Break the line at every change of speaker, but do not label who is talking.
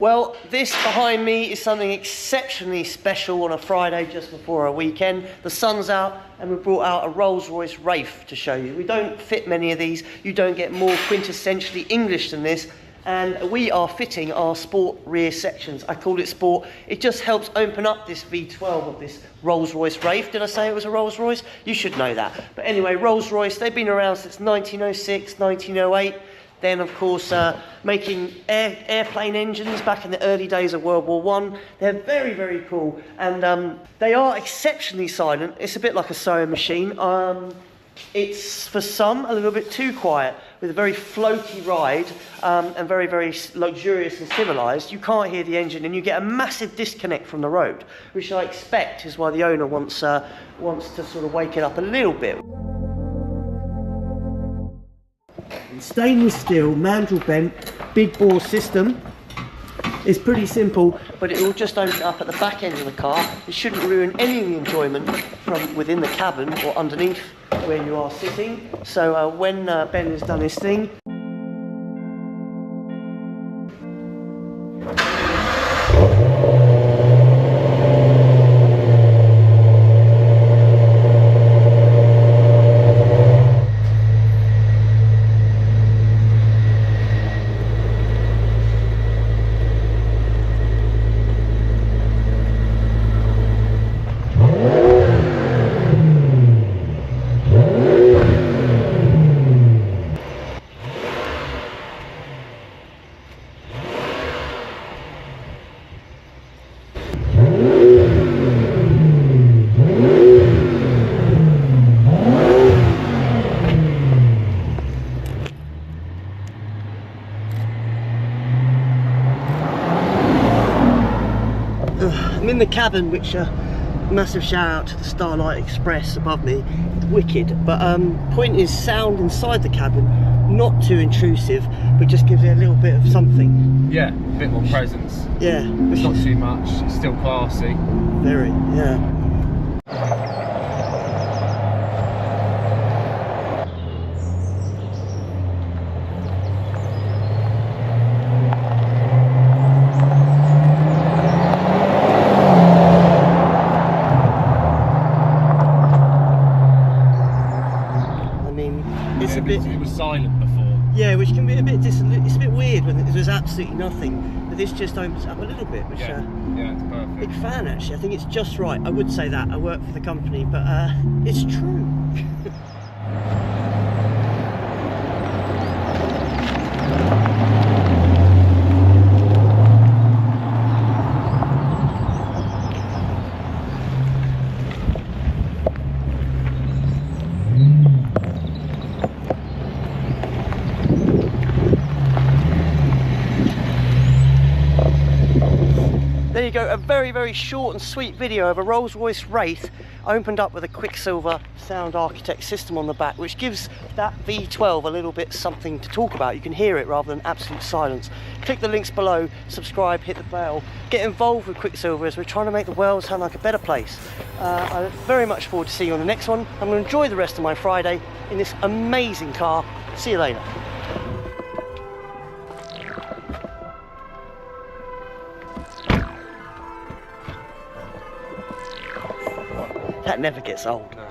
Well, this behind me is something exceptionally special on a Friday just before a weekend. The sun's out and we brought out a Rolls Royce Wraith to show you. We don't fit many of these. You don't get more quintessentially English than this. And we are fitting our sport rear sections. I call it sport. It just helps open up this V12 of this Rolls Royce Wraith. Did I say it was a Rolls Royce? You should know that. But anyway, Rolls Royce, they've been around since 1906, 1908. Then, of course, making airplane engines back in the early days of World War I. They're very, very cool. And they are exceptionally silent. It's a bit like a sewing machine. It's, for some, a little bit too quiet, with a very floaty ride and very, very luxurious and civilised. You can't hear the engine and you get a massive disconnect from the road, which I expect is why the owner wants to sort of wake it up a little bit. Stainless steel, mandrel bent, big bore system. It's pretty simple, but it will just open it up at the back end of the car. It shouldn't ruin any of the enjoyment from within the cabin or underneath where you are sitting. So when Ben has done his thing, I'm in the cabin, which massive shout out to the Starlight Express above me. It's wicked, but point is, sound inside the cabin, not too intrusive, but just gives it a little bit of something.
Yeah, a bit more presence.
Yeah,
it's not too much. It's still classy.
Very, yeah.
It was silent before.
Yeah, which can be a bit it's a bit weird when there's absolutely nothing, but this just opens up a little bit, which
yeah, it's perfect.
Big fan actually. I think it's just right. I would say that I work for the company, but it's true. There you go, a very, very short and sweet video of a Rolls Royce Wraith opened up with a Quicksilver sound architect system on the back, which gives that V12 a little bit something to talk about. You can hear it rather than absolute silence. Click the links below, subscribe, hit the bell, get involved with Quicksilver as we're trying to make the world sound like a better place. I look very much forward to seeing you on the next one. I'm going to enjoy the rest of my Friday in this amazing car. See you later. That never gets old. No.